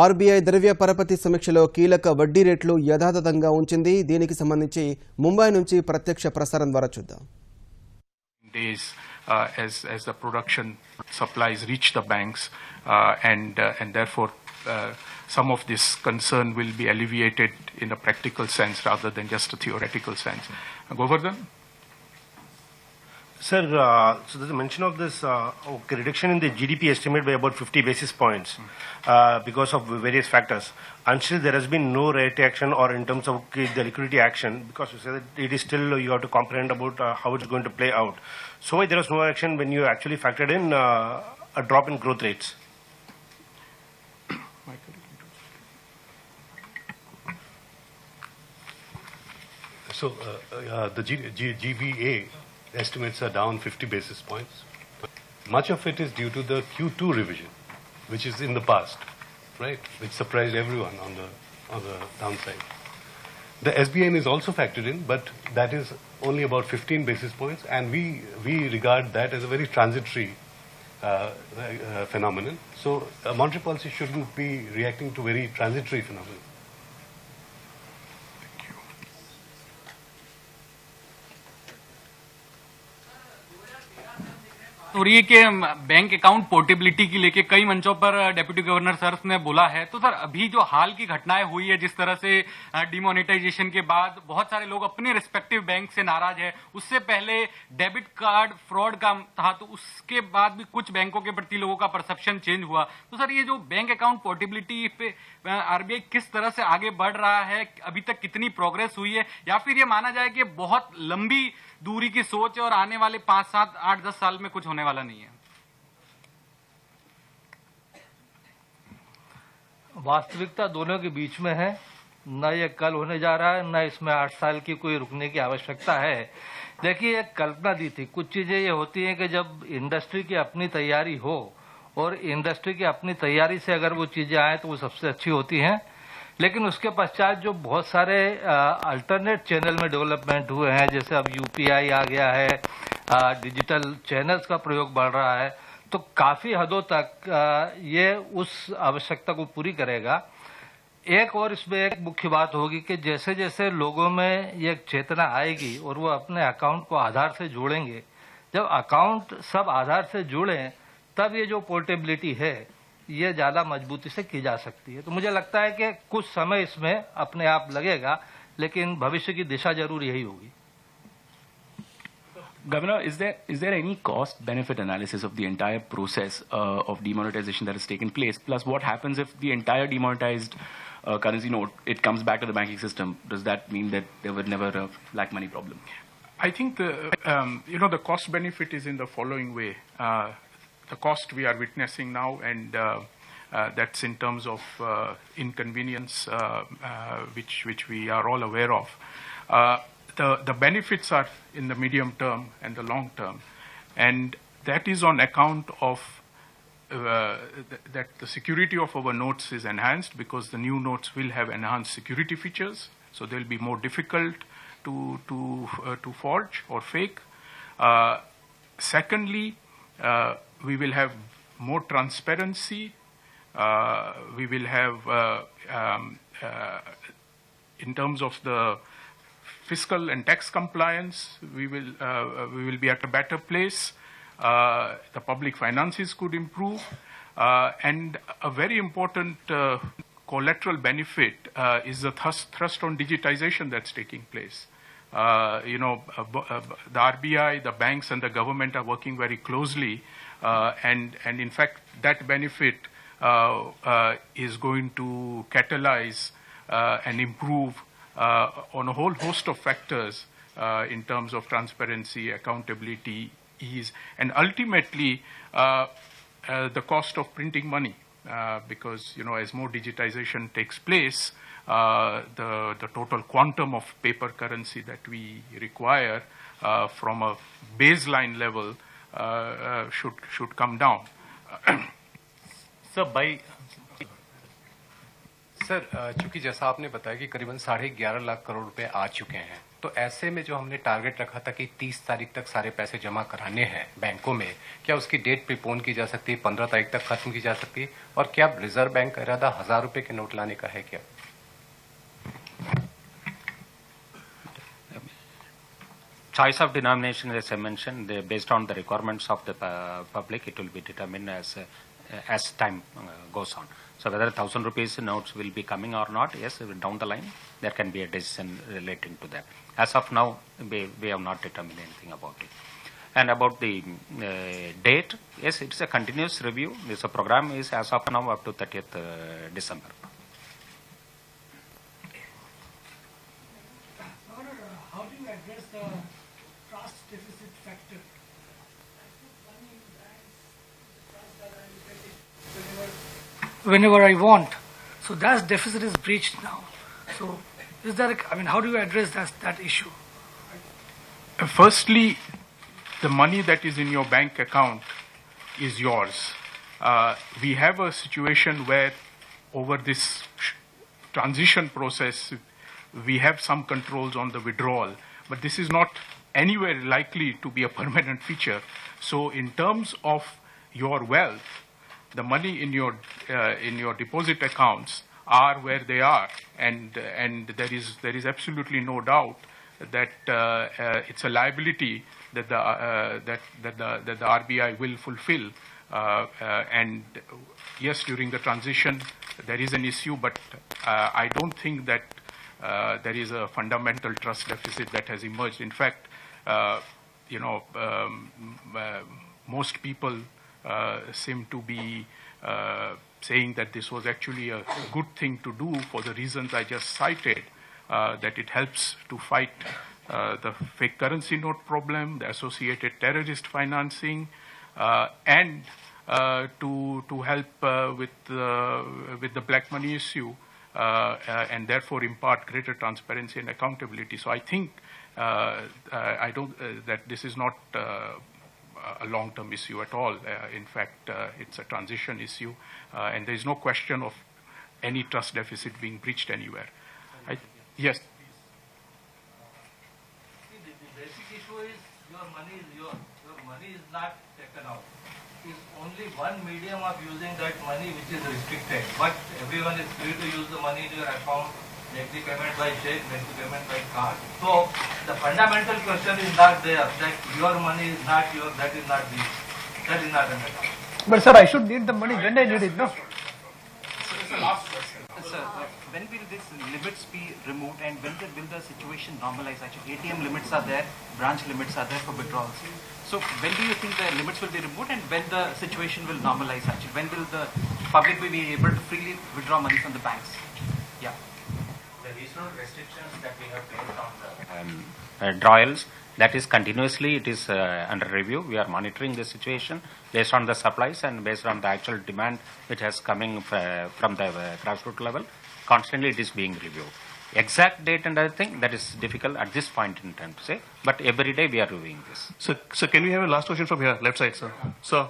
RBI ద్రవ్య పరపతి సమీక్షలో కీలక వడ్డీ రేట్లు యథాతథంగా ఉంచింది. దీనికి సంబంధించి ముంబై నుంచి ప్రత్యక్ష ప్రసారం ద్వారా చూద్దాం. As the production supplies reach the banks and therefore some of this concern will be alleviated in a practical sense rather than just a theoretical sense. Govardhan? Sir, so there's a mention of this reduction in the GDP estimate by about 50 basis points because of various factors. Until there has been no rate action or in terms of the liquidity action, because you say that it is still, you have to comprehend about how it's going to play out. So why there was no action when you actually factored in a drop in growth rates? So the GVA estimates are down 50 basis points. Much of it is due to the Q2 revision, which is in the past, right? Which surprised everyone on the downside. The SBN is also factored in, but that is only about 15 basis points, and we regard that as a very transitory phenomenon. So monetary policy shouldn't be reacting to very transitory phenomenon. तो ये कि bank account portability की लेके कई मंचों पर deputy governor sir ने बोला है, तो सर अभी जो हाल की घटनाएं हुई है, जिस तरह से डिमोनेटाइजेशन के बाद बहुत सारे लोग अपने रिस्पेक्टिव बैंक से नाराज है, उससे पहले डेबिट कार्ड फ्रॉड का था, तो उसके बाद भी कुछ बैंकों के प्रति लोगों का परसेप्शन चेंज हुआ। तो सर ये जो बैंक अकाउंट पोर्टेबिलिटी पे आरबीआई किस तरह से आगे बढ़ रहा है, अभी तक कितनी प्रोग्रेस हुई है, या फिर ये माना जाए कि बहुत लंबी दूरी की सोच है और आने वाले 5, 7, 8, 10 साल में कुछ होने वाला नहीं है? वास्तविकता दोनों के बीच में है, न ये कल होने जा रहा है, न इसमें 8 साल की कोई रुकने की आवश्यकता है। देखिए, एक कल्पना दी थी, कुछ चीजें ये होती हैं कि जब इंडस्ट्री की अपनी तैयारी हो और इंडस्ट्री की अपनी तैयारी से अगर वो चीजें आए तो वो सबसे अच्छी होती हैं, लेकिन उसके पश्चात जो बहुत सारे अल्टरनेट चैनल में डेवलपमेंट हुए हैं, जैसे अब यूपीआई आ गया है, डिजिटल चैनल्स का प्रयोग बढ़ रहा है, तो काफी हदों तक ये उस आवश्यकता को पूरी करेगा। एक और इसमें एक मुख्य बात होगी कि जैसे जैसे लोगों में ये चेतना आएगी और वो अपने अकाउंट को आधार से जोड़ेंगे, जब अकाउंट सब आधार से जुड़ें तब ये जो पोर्टेबिलिटी है ये ज्यादा मजबूती से की जा सकती है। तो मुझे लगता है कि कुछ समय इसमें अपने आप लगेगा, लेकिन भविष्य की दिशा जरूर यही होगी। Governor, is there any cost benefit analysis of the entire process of demonetization that has taken place? Plus, what happens if the entire demonetized currency note, it comes back to the banking system? Does that mean that there were never a black money problem? I think the cost benefit is in the following way. The cost we are witnessing now, and that's in terms of inconvenience, which we are all aware of. The benefits are in the medium term and the long term, and that is on account of that the security of our notes is enhanced, because the new notes will have enhanced security features, so they'll be more difficult to forge or fake. Secondly, we will have more transparency. We will have, in terms of the fiscal and tax compliance, we will be at a better place. The public finances could improve, and a very important collateral benefit is the thrust on digitization that's taking place. The RBI, the banks, and the government are working very closely, and in fact that benefit is going to catalyze and improve on a whole host of factors in terms of transparency, accountability, ease, and ultimately the cost of printing money, because as more digitization takes place, the total quantum of paper currency that we require from a baseline level should come down. Sir चूंकि जैसा आपने बताया कि करीबन 11.5 लाख करोड़ रुपए आ चुके हैं, तो ऐसे में जो हमने टारगेट रखा था कि 30 तारीख तक सारे पैसे जमा कराने हैं बैंकों में, क्या उसकी डेट प्रीपोन की जा सकती है, 15 तारीख तक खत्म की जा सकती है? और क्या रिजर्व बैंक का इरादा 1000 रुपए के नोट लाने का है क्या? Choice of denomination, as I mentioned, based on the requirements of the public, it will be determined as time goes on. So whether 1,000 rupees notes will be coming or not, yes, down the line, there can be a decision relating to that. As of now, we have not determined anything about it. And about the date, yes, it's a continuous review. This program is as of now up to 30th December. How do you address the trust deficit factor? Whenever I want, so that deficit is breached now. So, is there? How do you address that issue? Firstly, the money that is in your bank account is yours. We have a situation where over this transition process, we have some controls on the withdrawal, but this is not anywhere likely to be a permanent feature. So in terms of your wealth, the money in your deposit accounts are where they are, and there is absolutely no doubt that it's a liability that the RBI will fulfill. And yes, during the transition there is an issue, but I don't think that there is a fundamental trust deficit that has emerged. In fact, most people seem to be saying that this was actually a good thing to do for the reasons I just cited, that it helps to fight the fake currency note problem, the associated terrorist financing, and to help with the black money issue, and therefore impart greater transparency and accountability. So I think that this is not a long-term issue at all. In fact, it's a transition issue, and there is no question of any trust deficit being breached anywhere. Yes. The basic issue is your money is yours. Your money is not taken out. It's only one medium of using that money which is restricted. But everyone is free to use the money in your account, make the payment by check, make the payment by card. So the fundamental question is not there, that your money is not yours, that is not an account. But sir, I should need the money when I need it, no? Sir, when will these limits be removed, and when will the situation normalize? Actually, ATM limits are there, branch limits are there for withdrawals. So when do you think the limits will be removed, and when the situation will normalize? Actually, when will the public be able to freely withdraw money from the banks? Yeah. The regional restrictions that we have placed on the drawals, that is continuously, it is under review. We are monitoring the situation based on the supplies and based on the actual demand which has coming from the grassroots level. Constantly it is being reviewed. Exact date and other thing, that is difficult at this point in time to say, but every day we are reviewing this. So can we have a last question from here, left side, sir? Sir.